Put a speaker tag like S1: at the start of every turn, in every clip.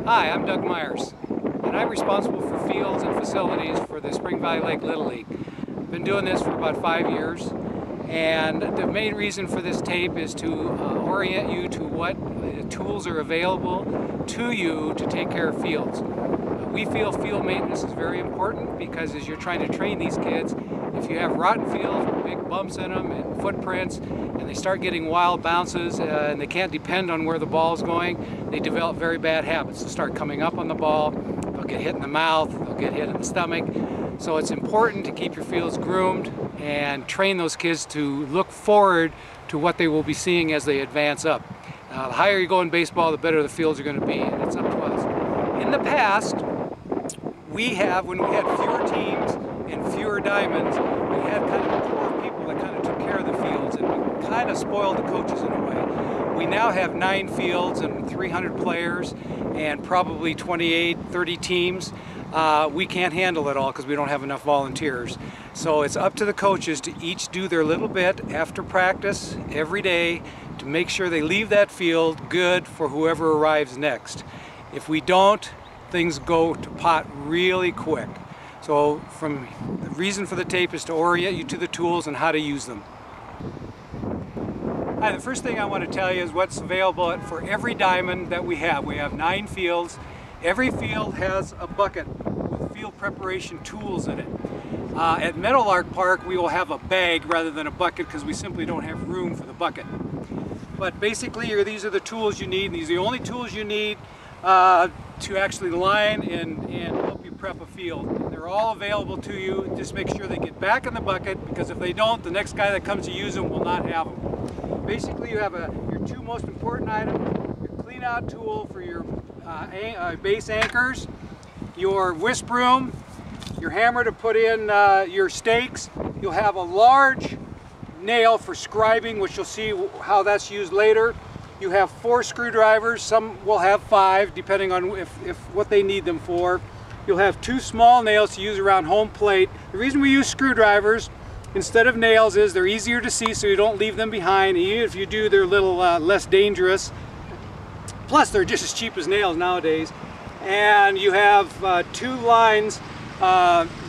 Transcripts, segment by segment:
S1: Hi, I'm Doug Myers, and I'm responsible for fields and facilities for the Spring Valley Lake Little League. I've been doing this for about 5 years, and the main reason for this tape is to orient you to what tools are available to you to take care of fields. We feel field maintenance is very important because as you're trying to train these kids, if you have rotten fields with big bumps in them and footprints, and they start getting wild bounces and they can't depend on where the ball is going, they develop very bad habits. They'll start coming up on the ball, they'll get hit in the mouth, they'll get hit in the stomach. So it's important to keep your fields groomed and train those kids to look forward to what they will be seeing as they advance up. The higher you go in baseball, the better the fields are going to be, and it's up to us. In the past, when we had fewer teams and fewer diamonds, we had kind of a core of people that kind of took care of the fields, and we kind of spoiled the coaches in a way. We now have 9 fields and 300 players and probably 28, 30 teams. We can't handle it all because we don't have enough volunteers. So it's up to the coaches to each do their little bit after practice every day to make sure they leave that field good for whoever arrives next. If we don't, things go to pot really quick. So the reason for the tape is to orient you to the tools and how to use them. Hi, the first thing I want to tell you is what's available for every diamond that we have. We have 9 fields. Every field has a bucket with field preparation tools in it. At Meadowlark Park, we will have a bag rather than a bucket because we simply don't have room for the bucket. But basically, these are the tools you need. These are the only tools you need to actually line and help you prep a field. And they're all available to you. Just make sure they get back in the bucket, because if they don't, the next guy that comes to use them will not have them. Basically, you have your 2 most important items: your clean out tool for your base anchors, your whisk broom, your hammer to put in your stakes. You'll have a large nail for scribing, which you'll see how that's used later. You have 4 screwdrivers. Some will have 5, depending on what they need them for. You'll have 2 small nails to use around home plate. The reason we use screwdrivers instead of nails is they're easier to see, so you don't leave them behind. Even if you do, they're a little less dangerous. Plus, they're just as cheap as nails nowadays. And you have 2 lines,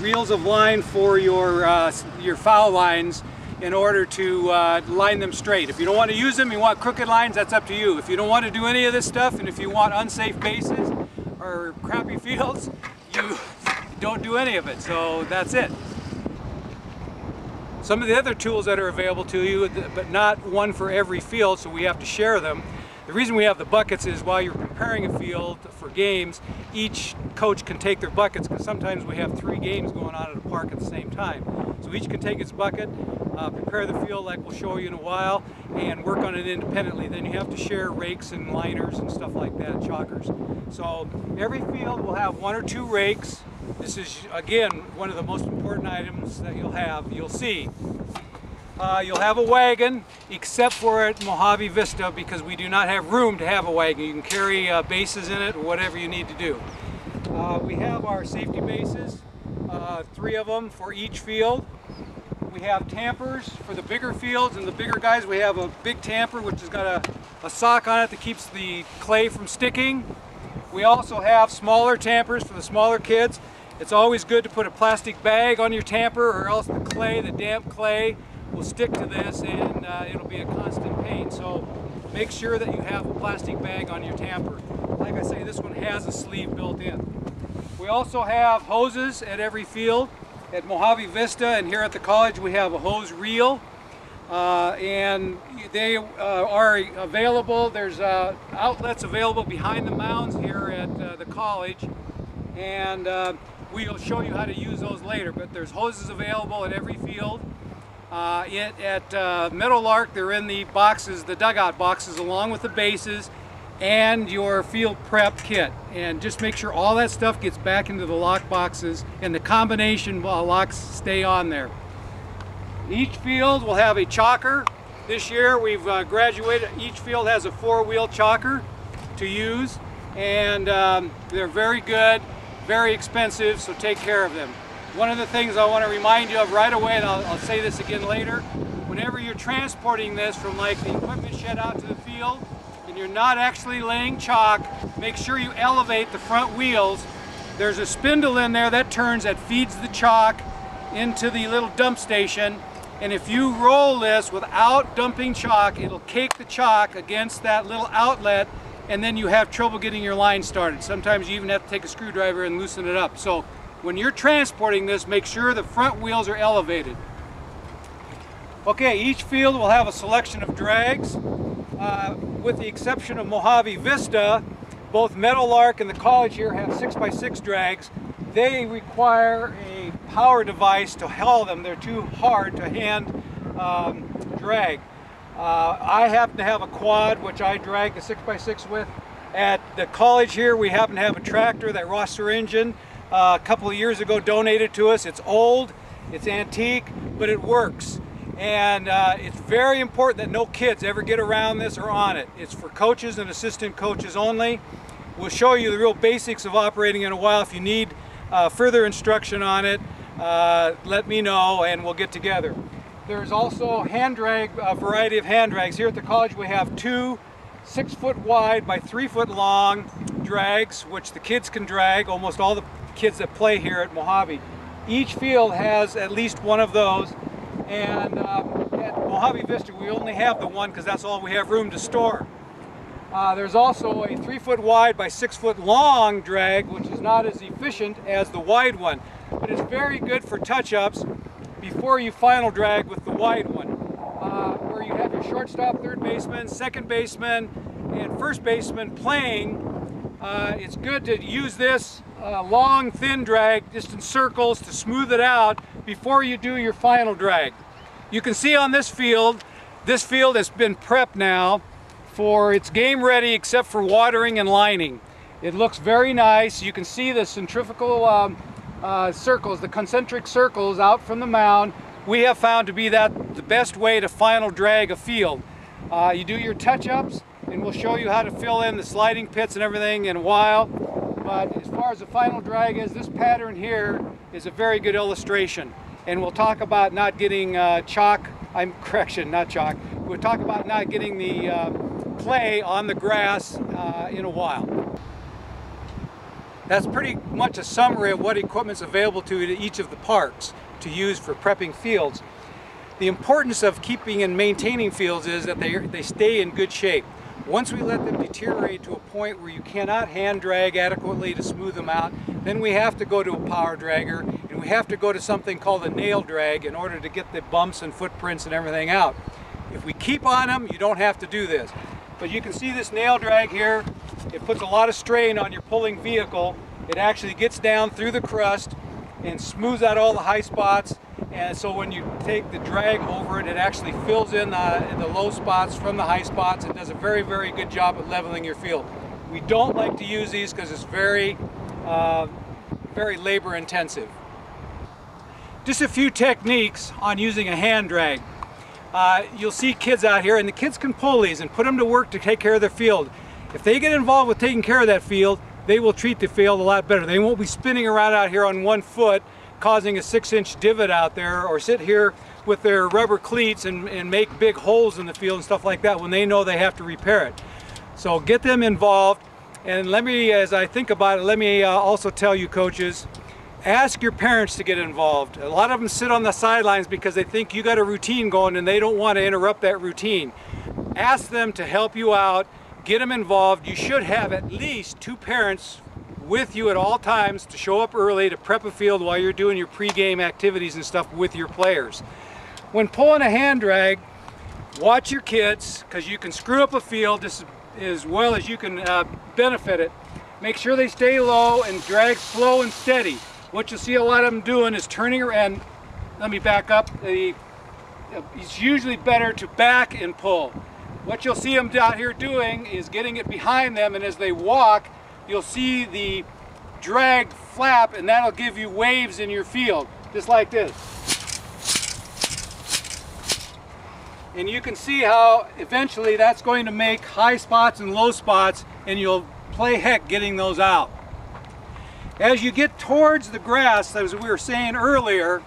S1: reels of line for your foul lines, in order to line them straight. If you don't want to use them, you want crooked lines, that's up to you. If you don't want to do any of this stuff, and if you want unsafe bases or crappy fields, you don't do any of it. So that's it. Some of the other tools that are available to you, but not one for every field, so we have to share them. The reason we have the buckets is while you're preparing a field for games, each coach can take their buckets, because sometimes we have 3 games going on at a park at the same time. So each can take its bucket, prepare the field like we'll show you in a while, and work on it independently. Then you have to share rakes and liners and stuff like that, chalkers. So every field will have 1 or 2 rakes. This is, again, one of the most important items that you'll see. You'll have a wagon, except for at Mojave Vista, because we do not have room to have a wagon. You can carry bases in it or whatever you need to do. We have our safety bases, 3 of them for each field. We have tampers for the bigger fields and the bigger guys. We have a big tamper which has got a sock on it that keeps the clay from sticking. We also have smaller tampers for the smaller kids. It's always good to put a plastic bag on your tamper, or else the damp clay will stick to this, and it'll be a constant pain. So make sure that you have a plastic bag on your tamper. Like I say, this one has a sleeve built in. We also have hoses at every field. At Mojave Vista and here at the college, we have a hose reel, and they are available. There's outlets available behind the mounds here at the college, and we'll show you how to use those later. But there's hoses available at every field. At Meadowlark, they're in the boxes, the dugout boxes, along with the bases and your field prep kit. And just make sure all that stuff gets back into the lock boxes, and the combination locks stay on there. Each field will have a chalker. This year we've graduated. Each field has a 4-wheel chalker to use, and they're very good, very expensive, so take care of them. One of the things I want to remind you of right away, and I'll say this again later, whenever you're transporting this from like the equipment shed out to the field, and you're not actually laying chalk, make sure you elevate the front wheels. There's a spindle in there that turns, that feeds the chalk into the little dump station. And if you roll this without dumping chalk, it'll cake the chalk against that little outlet, and then you have trouble getting your line started. Sometimes you even have to take a screwdriver and loosen it up. So when you're transporting this, make sure the front wheels are elevated. Okay, each field will have a selection of drags. With the exception of Mojave Vista, both Meadowlark and the college here have 6x6 drags. They require a power device to haul them. They're too hard to hand drag. I happen to have a quad, which I drag the 6x6 with. At the college here, we happen to have a tractor, that Rosser engine, a couple of years ago donated to us. It's old, it's antique, but it works. And it's very important that no kids ever get around this or on it. It's for coaches and assistant coaches only. We'll show you the real basics of operating in a while. If you need further instruction on it, let me know and we'll get together. There's also hand drag, a variety of hand drags. Here at the college we have two 6-foot wide by 3-foot long drags, which the kids can drag, almost all the kids that play here at Mojave. Each field has at least one of those, and at Mojave Vista we only have the one because that's all we have room to store. There's also a 3-foot wide by 6-foot long drag, which is not as efficient as the wide one, but it's very good for touch-ups before you final drag with the wide one, where you have your shortstop, third baseman, second baseman, and first baseman playing. It's good to use this long, thin drag just in circles to smooth it out before you do your final drag. You can see on this field has been prepped now for its game ready except for watering and lining. It looks very nice. You can see the centrifugal circles, the concentric circles out from the mound. We have found to be the best way to final drag a field. You do your touch-ups, and we'll show you how to fill in the sliding pits and everything in a while. But as far as the final drag is, this pattern here is a very good illustration. And we'll talk about not getting not chalk. We'll talk about not getting the clay on the grass in a while. That's pretty much a summary of what equipment's available to each of the parks to use for prepping fields. The importance of keeping and maintaining fields is that they stay in good shape. Once we let them deteriorate to a point where you cannot hand drag adequately to smooth them out, then we have to go to a power dragger, and we have to go to something called a nail drag in order to get the bumps and footprints and everything out. If we keep on them, you don't have to do this. But you can see this nail drag here. It puts a lot of strain on your pulling vehicle. It actually gets down through the crust and smooths out all the high spots. And so when you take the drag over it, it actually fills in the low spots from the high spots. It does a very, very good job at leveling your field. We don't like to use these because it's very, very labor intensive. Just a few techniques on using a hand drag. You'll see kids out here, and the kids can pull these and put them to work to take care of their field. If they get involved with taking care of that field, they will treat the field a lot better. They won't be spinning around out here on one foot, causing a 6-inch divot out there, or sit here with their rubber cleats and make big holes in the field and stuff like that when they know they have to repair it. So get them involved, and let me, as I think about it, let me also tell you coaches, ask your parents to get involved. A lot of them sit on the sidelines because they think you got a routine going and they don't want to interrupt that routine. Ask them to help you out, get them involved. You should have at least 2 parents with you at all times to show up early to prep a field while you're doing your pre-game activities and stuff with your players. When pulling a hand drag, watch your kids, because you can screw up a field just as well as you can benefit it. Make sure they stay low and drag slow and steady. What you'll see a lot of them doing is turning around. Let me back up. It's usually better to back and pull. What you'll see them out here doing is getting it behind them, and as they walk, you'll see the drag flap, and that'll give you waves in your field, just like this. And you can see how eventually that's going to make high spots and low spots, and you'll play heck getting those out. As you get towards the grass, as we were saying earlier,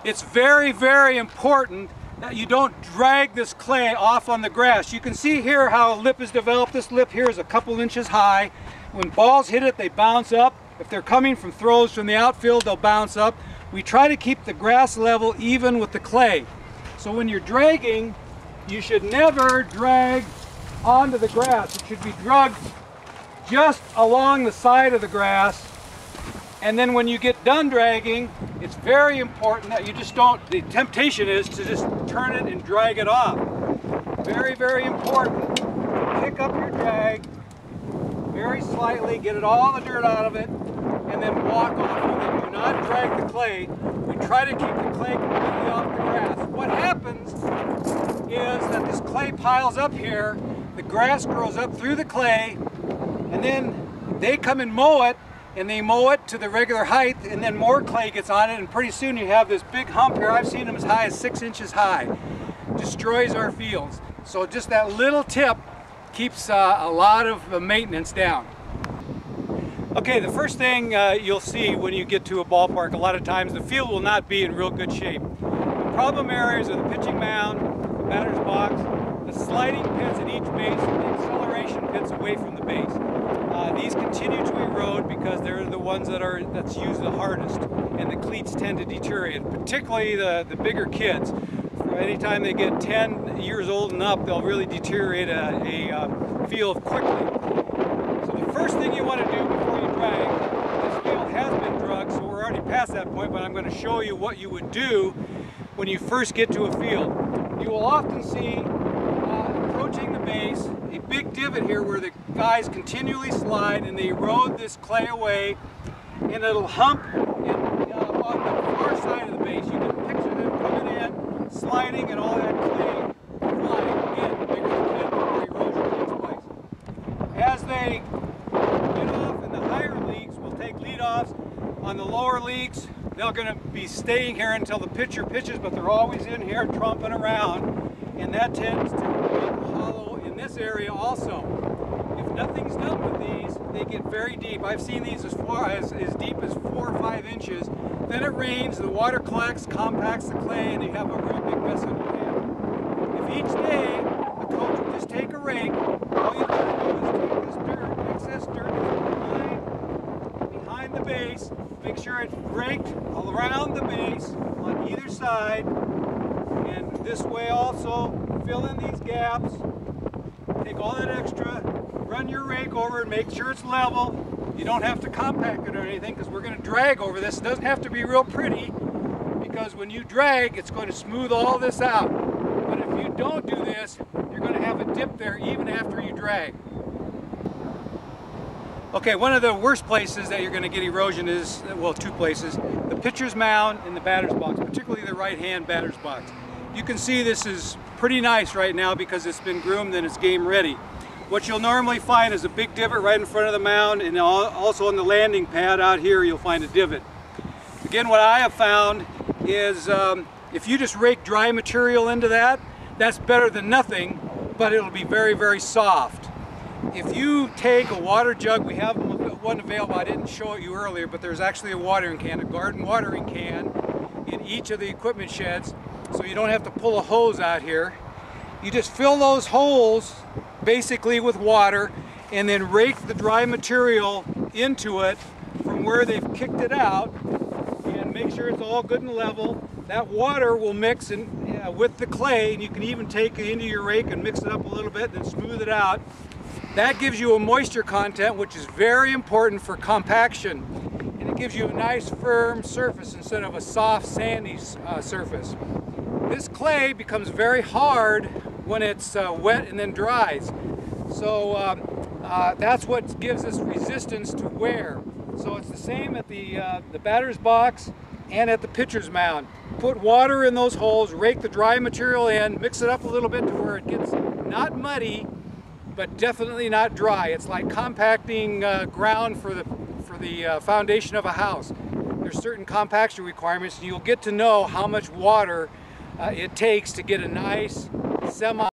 S1: it's very, very important that you don't drag this clay off on the grass. You can see here how a lip is developed. This lip here is a couple inches high. When balls hit it, they bounce up. If they're coming from throws from the outfield, they'll bounce up. We try to keep the grass level even with the clay. So when you're dragging, you should never drag onto the grass. It should be dragged just along the side of the grass. And then when you get done dragging, it's very important that you just don't, the temptation is to just turn it and drag it off. Very, very important. Pick up your drag very slightly, get all the dirt out of it, and then walk off with it. Do not drag the clay. We try to keep the clay completely off the grass. What happens is that this clay piles up here, the grass grows up through the clay, and then they come and mow it, and they mow it to the regular height, and then more clay gets on it, and pretty soon you have this big hump here. I've seen them as high as 6 inches high. Destroys our fields. So just that little tip keeps a lot of maintenance down. Okay, the first thing you'll see when you get to a ballpark, a lot of times the field will not be in real good shape. The problem areas are the pitching mound, the batter's box, the sliding pits at each base, and the acceleration pits away from the base. These continue to erode because they're the ones that's used the hardest, and the cleats tend to deteriorate, particularly the bigger kids. Anytime they get 10 years old and up, they'll really deteriorate a field quickly. So the first thing you want to do before you drag, this field has been drugged, so we're already past that point, but I'm going to show you what you would do when you first get to a field. You will often see, approaching the base, a big divot here where the guys continually slide and they erode this clay away, and it'll hump on the far side of the base. You can picture them coming in, sliding, and all that clay flying. Again, the bigger the kid, the more erosion takes place. As they get off in the higher leagues, we'll take leadoffs. On the lower leagues, they're going to be staying here until the pitcher pitches, but they're always in here tromping around, and that tends to make hollow in this area also. If nothing's done with these, they get very deep. I've seen these as deep as 4 or 5 inches. Then it rains, the water collects, compacts the clay, and you have a real big mess on your hand. If each day a coach would just take a rake, all you got to do is take this dirt, excess dirt behind the base, make sure it's raked around the base on either side, and this way also fill in these gaps. Take all that extra, run your rake over and make sure it's level. You don't have to compact it or anything because we're going to drag over this. It doesn't have to be real pretty because when you drag, it's going to smooth all this out. But if you don't do this, you're going to have a dip there even after you drag. Okay, one of the worst places that you're going to get erosion is, well, 2 places, the pitcher's mound and the batter's box, particularly the right-hand batter's box. You can see this is pretty nice right now because it's been groomed and it's game ready. What you'll normally find is a big divot right in front of the mound, and also on the landing pad out here you'll find a divot. Again, what I have found is if you just rake dry material into that, that's better than nothing, but it'll be very, very soft. If you take a water jug, we have one available, I didn't show it you earlier, but there's actually a watering can, a garden watering can in each of the equipment sheds, so you don't have to pull a hose out here. You just fill those holes basically with water and then rake the dry material into it from where they've kicked it out and make sure it's all good and level. That water will mix with the clay, and you can even take it into your rake and mix it up a little bit and then smooth it out. That gives you a moisture content, which is very important for compaction, and it gives you a nice firm surface instead of a soft sandy surface. This clay becomes very hard when it's wet and then dries. So that's what gives us resistance to wear. So it's the same at the batter's box and at the pitcher's mound. Put water in those holes, rake the dry material in, mix it up a little bit to where it gets not muddy, but definitely not dry. It's like compacting ground for the foundation of a house. There's certain compaction requirements, and you'll get to know how much water it takes to get a nice semi